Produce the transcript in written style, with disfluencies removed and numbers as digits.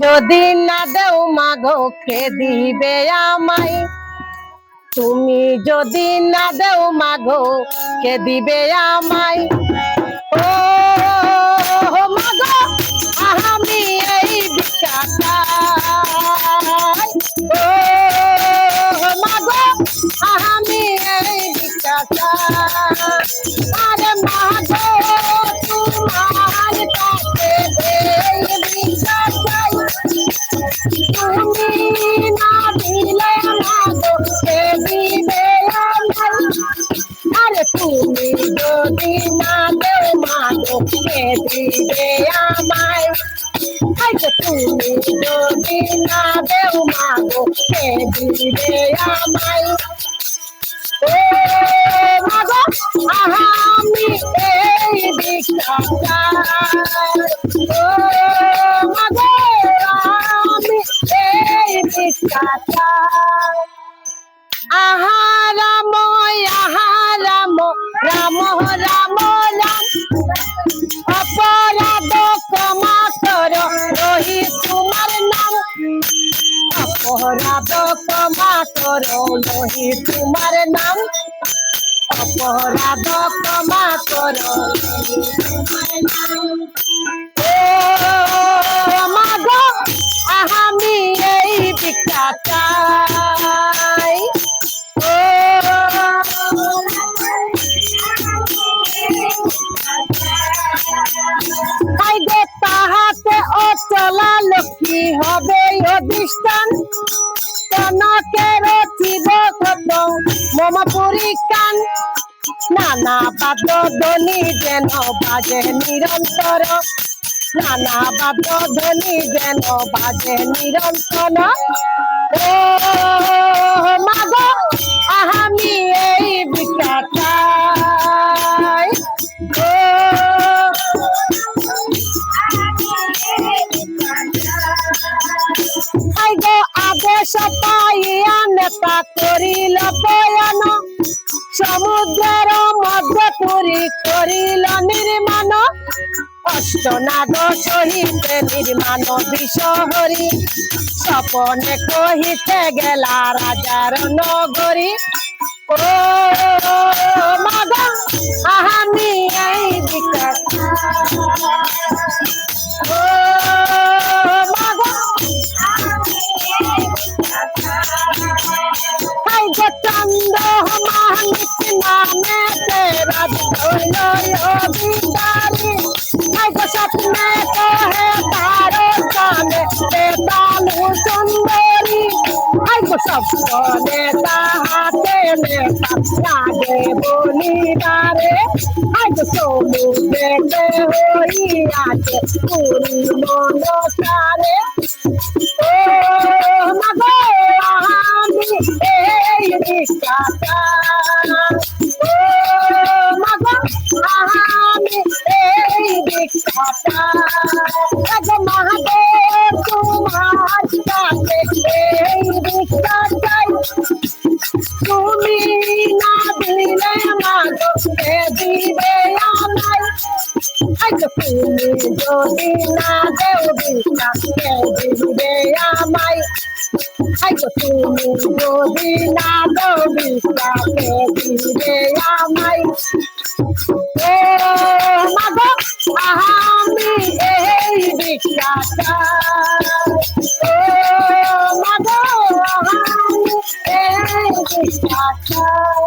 যদি না দেও মাগো কে দিবে আমায়, তুমি যদি না দেও মাগো কে দিবে আমায়। ও মাগো আমি এই ভিক্ষা চাই, ও মাগো আমি এই ভিক্ষা চাই। আরে মাগো তোমার কাছে এই ভিক্ষা চাই, তুমি না দিলে মাগো কে দিবে আমায়। আরে তুমি যদি না দেও মাগো কে দিবে আমায়। আরে তুমি যদি না দেও মাগো কে দিবে আমায়। ও মাগো আমি এই ভিক্ষা চাই, ও মাগো আমি এই ভিক্ষা চাই। আহারাম আহারাম রাম রাম রাম, অপরাধ ক্ষমা কর রহি তোমার নাম। অপরাধ ক্ষমা কর রহি তোমার নাম, অপরাধ ক্ষমা কর রহি তোমার নাম। ও মাগো আমি এই ভিক্ষা চাই, ও গো তাহাতে অচলা লক্ষ্মী হবে অধিষ্ঠান। কনকের শিব কত মম পরিকান, নানা বাদ্য ধ্বনি যেন বাজে নিরন্তর, নানা বাদ্য ধ্বনি যেন বাজে নিরন্তর। ও মাগো আমি এই ভিক্ষা চাই, ও গো আদেশ পাইয়া নেতা করিল পয়ন, সমুদ্রের মধ্যে পুরী করিল নির্মাণ। অষ্টনাগ সহিতে নির্মাণ বিষহরি, স্বপনে কহিতে গেলা রাজার নগরী। ও মাগো আমি এই ভিক্ষা চাই, ও মাগো হাই গো চন্দ মানিক নামে রাজ হইল অধিকারী। হাই গো স্বপ্নে কহে তারো কানে বেতালু সুন্দরী। হাই গো স্বপ্নে তাহাতে নেতা লাগে বলিবারে। হাই গো সমুদ্রেতে হইয়াছে পুরী মনসারে। ও মাগো আমি এই ভিক্ষা চাই, ও মাগো আমি এই ভিক্ষা চাই। গো মাগো তোমার কাছে এই ভিক্ষা চাই, তুমি না দিলে মাগো কে দিবে আমায়। তুমি যদি না দেও ভিক্ষা কে দিবে আমায়। তুমি যদি না দেও ভিক্ষা কে দিবে আমায়। ও মাগো আমি এই ভিক্ষা চাই, ও মাগো আমি এই ভিক্ষা চাই।